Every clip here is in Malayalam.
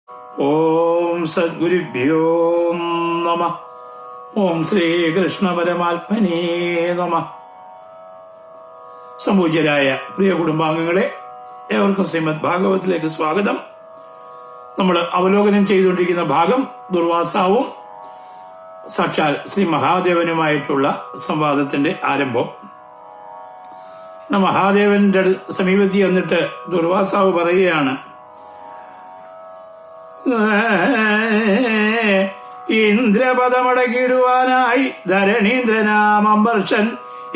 ഓം സദ്ഗുരുഭ്യോ നമ. ഓം ശ്രീകൃഷ്ണ പരമാത്മനേ നമ. സംപൂജ്യരായ പ്രിയ കുടുംബാംഗങ്ങളെ, ഏവർക്കും ശ്രീമദ് ഭാഗവതത്തിലേക്ക് സ്വാഗതം. നമ്മൾ അവലോകനം ചെയ്തുകൊണ്ടിരിക്കുന്ന ഭാഗം ദുർവാസാവും സാക്ഷാൽ ശ്രീ മഹാദേവനുമായിട്ടുള്ള സംവാദത്തിന്റെ ആരംഭം. മഹാദേവന്റെ സമീപത്തി എന്നിട്ട് ദുർവാസാവ് പറയുകയാണ്, ഇന്ദ്രപദമടക്കിടുവാനായി ധരണീന്ദ്രനാം അംബർഷൻ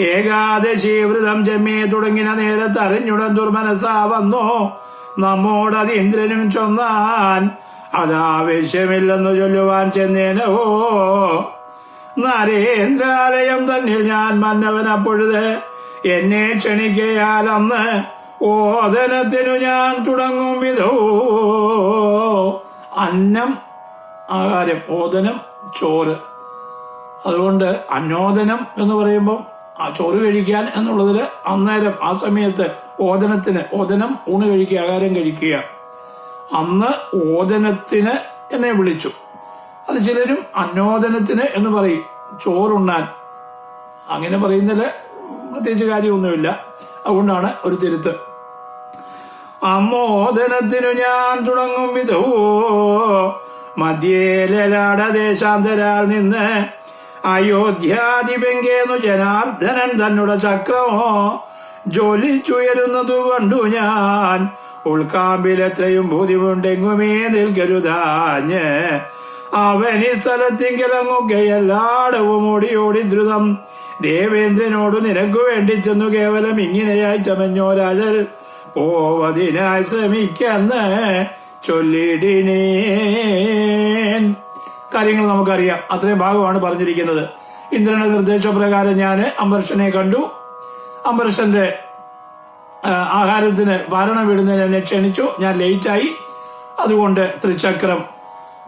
ഏകാദശി വ്രതം ചെമ്മേ തുടങ്ങിന നേരത്ത് അറിഞ്ഞുടൻ ദുർമനസാ വന്നോ നമ്മോടത് ഇന്ദ്രനും ചൊന്നാൻ അതാവശ്യമില്ലെന്നു ചൊല്ലുവാൻ ചെന്നേനോ. നരേന്ദ്രാലയം തന്നിൽ ഞാൻ മന്നവൻ അപ്പൊഴുത് എന്നെ ക്ഷണിക്കയാൽ അന്ന് ഓദനത്തിനു ഞാൻ തുടങ്ങും വിധോ. അന്നം ആഹാരം, ഓദനം ചോറ്. അതുകൊണ്ട് അന്നോദനം എന്ന് പറയുമ്പോൾ ആ ചോറ് കഴിക്കാൻ എന്നുള്ളതിൽ അന്നേരം ആ സമയത്ത് ഓദനം ഊണ് കഴിക്കുക, ആഹാരം കഴിക്കുക. അന്ന് ഓദനത്തിന് എന്നെ വിളിച്ചു. അത് ചിലരും അന്നോദനത്തിന് എന്ന് പറയും, ചോറുണ്ണാൻ. അങ്ങനെ പറയുന്നതിൽ പ്രത്യേകിച്ച് കാര്യമൊന്നുമില്ല. അതുകൊണ്ടാണ് ഒരു തിരുത്ത്. അമ്മോദനത്തിനു ഞാൻ തുടങ്ങും വിധോ മധ്യേലാട ദേശാന്തരാൽ നിന്ന് അയോധ്യാധിപങ്കേന്നു ജനാർദ്ദനൻ തന്നുടെ ചക്രമോ ജ്വലിച്ചുയരുന്നതു കണ്ടു ഞാൻ. ഉൾക്കാമ്പിലെത്രയും ബോധ്യമുണ്ടെങ്ങുമേ നിൽക്കരുതാഞ്ഞ് അവനി സ്ഥലത്തിങ്കലങ്ങൊക്കെ എല്ലാടവും ഓടി ദ്രുതം ദേവേന്ദ്രനോട് നിനക്കു വേണ്ടി ചെന്നു കേവലം ഇങ്ങനെയായി ചമഞ്ഞോരാഴൽ പോവതിനായി ശ്രമിക്കെന്ന് ചൊല്ലിടിനേൻ. കാര്യങ്ങൾ നമുക്കറിയാം. അത്രയും ഭാഗമാണ് പറഞ്ഞിരിക്കുന്നത്. ഇന്ദ്രന്റെ നിർദ്ദേശപ്രകാരം ഞാൻ അംബർഷനെ കണ്ടു. അംബർഷന്റെ ആഹാരത്തിന് വാരണം വിടുന്നതിന് എന്നെ ക്ഷണിച്ചു. ഞാൻ ലേറ്റായി. അതുകൊണ്ട് തൃച്ചക്രം,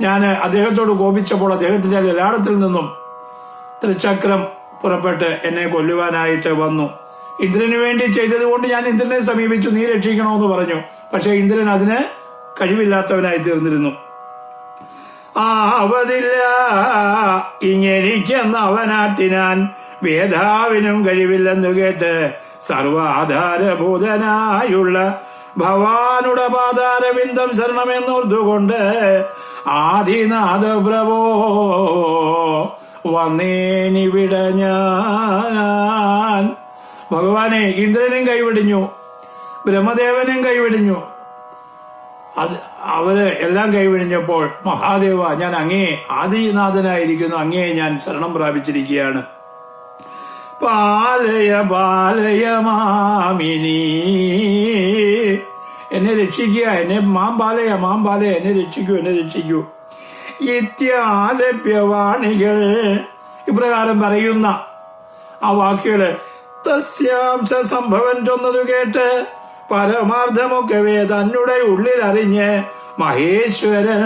ഞാൻ അദ്ദേഹത്തോട് കോപിച്ചപ്പോൾ അദ്ദേഹത്തിന്റെ ലലാടത്തിൽ നിന്നും തൃച്ചക്രം പുറപ്പെട്ട് എന്നെ കൊല്ലുവാനായിട്ട് വന്നു. ഇന്ദ്രന് വേണ്ടി ചെയ്തത് കൊണ്ട് ഞാൻ ഇന്ദ്രനെ സമീപിച്ചു, നീ രക്ഷിക്കണമെന്ന് പറഞ്ഞു. പക്ഷെ ഇന്ദ്രൻ അതിന് കഴിവില്ലാത്തവനായി തീർന്നിരുന്നു. ആവതില്ല ഇങ്ങെനിക്കെന്ന് അവനാട്ടിനാൻ വേദാവിനും കഴിവില്ലെന്നു കേട്ട് സർവാധാരഭൂതനായുള്ള ഭവാനുടെ പാതാരവിന്ദം ശരണമെന്നോർത്തുകൊണ്ട് ആദിനാഥ പ്രഭോ വന്നേനിവിട ഞാൻ. ഭഗവാനെ, ഇന്ദ്രനും കൈവിടിഞ്ഞു, ബ്രഹ്മദേവനും കൈവിടിഞ്ഞു, അവര് എല്ലാം കൈവിടിഞ്ഞപ്പോൾ മഹാദേവ, ഞാൻ അങ്ങേ ആദിനാഥനായിരിക്കുന്നു, അങ്ങേ ഞാൻ ശരണം പ്രാപിച്ചിരിക്കുകയാണ്. പാലയ പാലയ മാമിനി, എന്നെ രക്ഷിക്കുക, എന്നെ മാംപാലയ എന്നെ രക്ഷിക്കൂ. ഇത്യാലഭ്യവാണികൾ, ഇപ്രകാരം പറയുന്ന ആ വാക്കുകള് തസ്യാംശ സംഭവൻ ചൊന്നതു കേട്ട് പരമാർത്ഥമൊക്കെ തന്നുടെ ഉള്ളിൽ അറിഞ്ഞ് മഹേശ്വരൻ,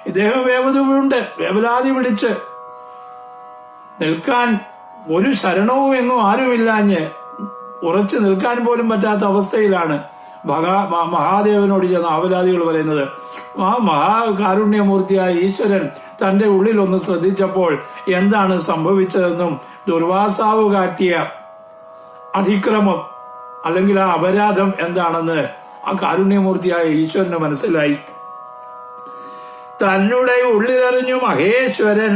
ഇദ്ദേഹം വേവലാതി പിടിച്ച് നിൽക്കാൻ ഒരു ശരണവും എങ്ങും ആരുമില്ലാഞ്ഞ് ഉറച്ചു നിൽക്കാൻ പോലും പറ്റാത്ത അവസ്ഥയിലാണ് മഹാദേവനോട് ചെന്ന ആവലാദികൾ പറയുന്നത്. ആ മഹാകാരുണ്യമൂർത്തിയായ ഈശ്വരൻ തന്റെ ഉള്ളിൽ ഒന്ന് ശ്രദ്ധിച്ചപ്പോൾ എന്താണ് സംഭവിച്ചതെന്നും ദുർവാസാവ് കാട്ടിയ അതിക്രമം അല്ലെങ്കിൽ ആ അപരാധം എന്താണെന്ന് ആ കാരുണ്യമൂർത്തിയായ ഈശ്വരന് മനസ്സിലായി. തന്നെ ഉള്ളിലറിഞ്ഞു മഹേശ്വരൻ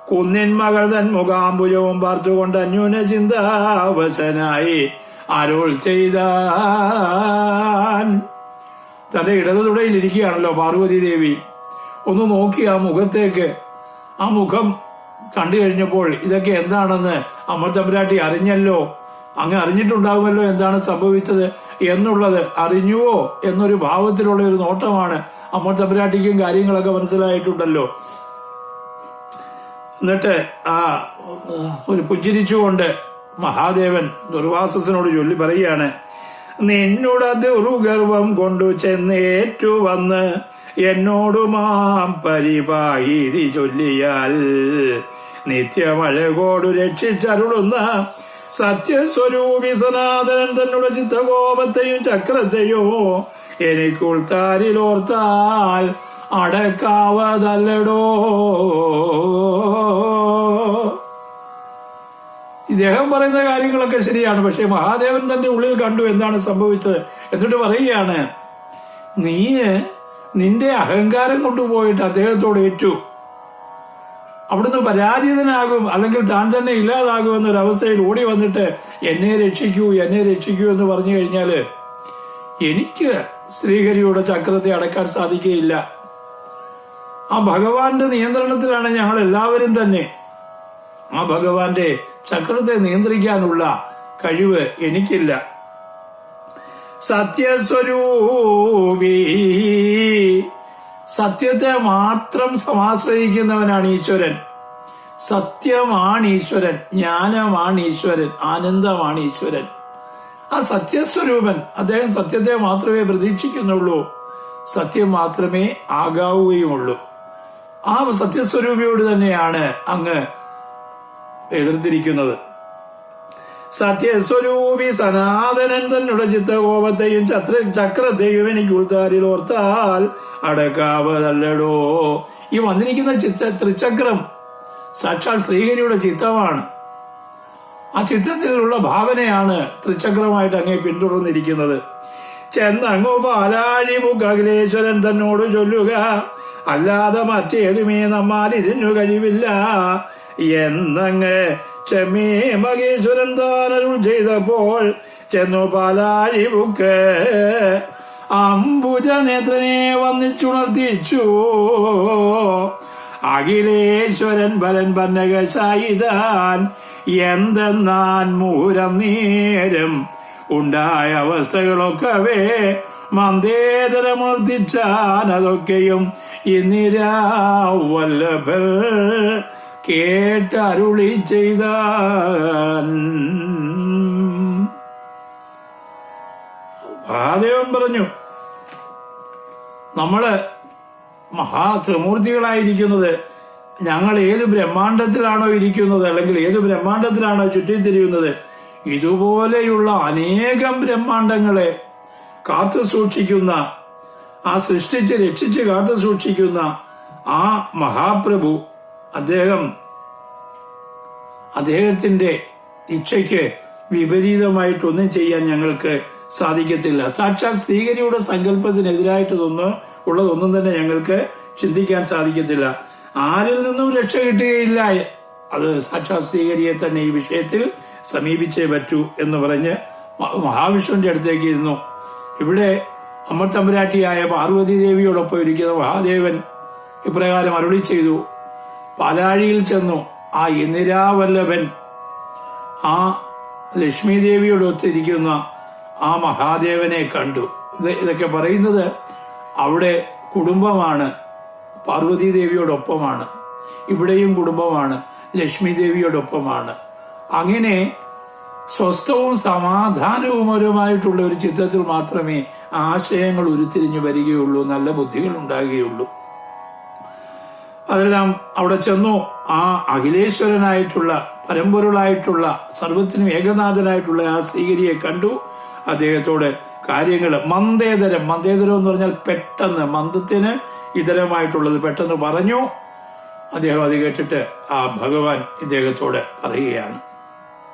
കുന്നിൻ മകൾ തൻ മുഖാംബുജവും പാർത്തുകൊണ്ട് അന്യൂന ചിന്താവശനായി അരുൾ ചെയ്താൻ. തന്റെ ഇടതു തുടയിൽ ഇരിക്കുകയാണല്ലോ പാർവതി ദേവി. ഒന്ന് നോക്കി ആ മുഖത്തേക്ക്. ആ മുഖം കണ്ടു കഴിഞ്ഞപ്പോൾ ഇതൊക്കെ എന്താണെന്ന് അമ്മ തമ്പുരാട്ടി അറിഞ്ഞല്ലോ, അങ്ങ് അറിഞ്ഞിട്ടുണ്ടാകുമല്ലോ എന്താണ് സംഭവിച്ചത് എന്നുള്ളത്. അറിഞ്ഞുവോ എന്നൊരു ഭാവത്തിലുള്ള ഒരു നോട്ടമാണ്. അമ്മ തമ്പുരാട്ടിക്കും കാര്യങ്ങളൊക്കെ മനസ്സിലായിട്ടുണ്ടല്ലോ. എന്നിട്ട് ആ ഒരു പുഞ്ചിരിച്ചുകൊണ്ട് മഹാദേവൻ ദുർവാസനോട് ചൊല്ലി പറയുകയാണ്, നിന്നുട ദുർഗർവം കൊണ്ടു ചെന്നേറ്റു വന്ന് എന്നോടുമാം പരിപാഹീതി ചൊല്ലിയാൽ നിത്യമഴകോടു രക്ഷിച്ചരുളുന്ന സത്യസ്വരൂപി സനാതനൻ തന്നുടെ ചിത്തകോപത്തെയും ചക്രത്തെയോ എനിക്കുൾത്താരിലോർത്താൽ അടക്കാവതല്ലടോ. ഇദ്ദേഹം പറയുന്ന കാര്യങ്ങളൊക്കെ ശരിയാണ്. പക്ഷെ മഹാദേവൻ തന്റെ ഉള്ളിൽ കണ്ടു എന്താണ് സംഭവിച്ചത്. എന്നിട്ട് പറയുകയാണ്, നീ നിന്റെ അഹങ്കാരം കൊണ്ടുപോയിട്ട് അദ്ദേഹത്തോട് ഏറ്റു, അവിടുന്ന് പരാജിതനാകും, അല്ലെങ്കിൽ താൻ തന്നെ ഇല്ലാതാകും എന്നൊരവസ്ഥയിൽ ഓടി വന്നിട്ട് എന്നെ രക്ഷിക്കൂ, എന്നെ രക്ഷിക്കൂ എന്ന് പറഞ്ഞു കഴിഞ്ഞാൽ എനിക്ക് ശ്രീഹരിയുടെ ചക്രത്തെ അടക്കാൻ സാധിക്കുകയില്ല. ആ ഭഗവാന്റെ നിയന്ത്രണത്തിലാണ് ഞങ്ങൾ എല്ലാവരും തന്നെ. ആ ഭഗവാന്റെ ചക്രത്തെ നിയന്ത്രിക്കാനുള്ള കഴിവ് എനിക്കില്ല. സത്യസ്വരൂപി, സത്യത്തെ മാത്രം സമാശ്രയിക്കുന്നവനാണ് ഈശ്വരൻ. സത്യമാണ് ഈശ്വരൻ, ജ്ഞാനമാണ് ഈശ്വരൻ, ആനന്ദമാണ് ഈശ്വരൻ. ആ സത്യസ്വരൂപൻ അദ്ദേഹം സത്യത്തെ മാത്രമേ പ്രതീക്ഷിക്കുന്നുള്ളൂ, സത്യം മാത്രമേ ആകാവുകയുമുള്ളൂ. ആ സത്യസ്വരൂപിയോട് തന്നെയാണ് അങ്ങ് എതിർത്തിരിക്കുന്നത്. സത്യസ്വരൂപി സനാതനൻ തന്നുടെ ചിത്തകോപത്തെയും ചക്രത്തെയും എനിക്ക് ഉൾത്താരിലോർത്താൽ അടക്കാവതല്ലടോ. ഈ വന്നിരിക്കുന്ന ത്രിചക്രം സാക്ഷാൽ ശ്രീഹരിയുടെ ചിത്തമാണ്. ആ ചിത്രത്തിലുള്ള ഭാവനയാണ് ത്രിചക്രമായിട്ട് അങ്ങേ പിന്തുടർന്നിരിക്കുന്നത്. ചെന്നങ്ങു പാലാഴി മുഖകലേശ്വരൻ തന്നോട് ചൊല്ലുക, അല്ലാതെ മറ്റേതുമേ നമ്മാൽ ഇതിനു കഴിവില്ല എന്നങ്ങ് ചെമ്മേ മഹേശ്വരൻ താനരുൾ ചെയ്തപ്പോൾ ചെന്നു പാലാഴി മുക്ക് അംബുജ നേത്രനെ വന്നിച്ചുണർത്തിച്ചു. അഖിലേശ്വരൻ ബലൻ പന്നകശായിതാൻ എന്തെന്നാൻ മൂരം നേരം ഉണ്ടായ അവസ്ഥകളൊക്കവേ മന്ദേതരമർദ്ദിച്ചാൻ. അതൊക്കെയും ഇന്ദിരാ വല്ലഭൽ കേട്ടരുളി ചെയ്ത. മഹാദേവൻ പറഞ്ഞു, നമ്മള് മഹാത്രിമൂർത്തികളായിരിക്കുന്നത് ഞങ്ങൾ ഏത് ബ്രഹ്മാണ്ടത്തിലാണോ ഇരിക്കുന്നത്, അല്ലെങ്കിൽ ഏത് ബ്രഹ്മാണ്ടത്തിലാണോ ചുറ്റിത്തിരിയുന്നത്, ഇതുപോലെയുള്ള അനേകം ബ്രഹ്മാണ്ടങ്ങളെ കാത്തു സൂക്ഷിക്കുന്ന, ആ സൃഷ്ടിച്ച് രക്ഷിച്ച് കാത്തു സൂക്ഷിക്കുന്ന ആ മഹാപ്രഭു, അദ്ദേഹത്തിന്റെ ഇച്ഛയ്ക്ക് വിപരീതമായിട്ടൊന്നും ചെയ്യാൻ ഞങ്ങൾക്ക് സാധിക്കത്തില്ല. സാക്ഷാൽ ശ്രീഹരിയുടെ സങ്കല്പത്തിനെതിരായിട്ടൊന്നും തന്നെ ഞങ്ങൾക്ക് ചിന്തിക്കാൻ സാധിക്കത്തില്ല. ആരിൽ നിന്നും രക്ഷ കിട്ടുകയില്ല. അത് സാക്ഷാൽ ശ്രീഹരിയെ തന്നെ ഈ വിഷയത്തിൽ സമീപിച്ചേ പറ്റൂ എന്ന് പറഞ്ഞ് മഹാവിഷ്ണുവിന്റെ അടുത്തേക്ക് ഇരുന്നു. ഇവിടെ അമ്മ തമ്പുരാട്ടിയായ പാർവതി ദേവിയോടൊപ്പം ഇരിക്കുന്ന മഹാദേവൻ ഇപ്രകാരം അരുളി ചെയ്തു. പാലാഴിയിൽ ചെന്നു ആ ഇന്ദിരാവല്ലഭൻ, ആ ലക്ഷ്മി ദേവിയോടൊത്തിരിക്കുന്ന ആ മഹാദേവനെ കണ്ടു. ഇതൊക്കെ പറയുന്നത് അവിടെ കുടുംബമാണ്, പാർവതി ദേവിയോടൊപ്പമാണ്. ഇവിടെയും കുടുംബമാണ്, ലക്ഷ്മി ദേവിയോടൊപ്പമാണ്. അങ്ങനെ സ്വസ്ഥവും സമാധാനവുമരമായിട്ടുള്ള ഒരു ചിത്രത്തിൽ മാത്രമേ ആശയങ്ങൾ ഉരുത്തിരിഞ്ഞു വരികയുള്ളൂ, നല്ല ബുദ്ധികൾ ഉണ്ടാകുകയുള്ളൂ. അതെല്ലാം അവിടെ ചെന്നു ആ അഖിലേശ്വരനായിട്ടുള്ള, പരമ്പൊരുളായിട്ടുള്ള, സർവത്തിനും ഏകനാഥനായിട്ടുള്ള ആ ശ്രീഹരിയെ കണ്ടു. അദ്ദേഹത്തോട് കാര്യങ്ങൾ മന്ദേതരം എന്ന് പറഞ്ഞാൽ പെട്ടെന്ന്, മന്ദത്തിന് ഇതരമായിട്ടുള്ളത് പെട്ടെന്ന് പറഞ്ഞു. അദ്ദേഹം അത് കേട്ടിട്ട് ആ ഭഗവാൻ ഇദ്ദേഹത്തോട് പറയുകയാണ്,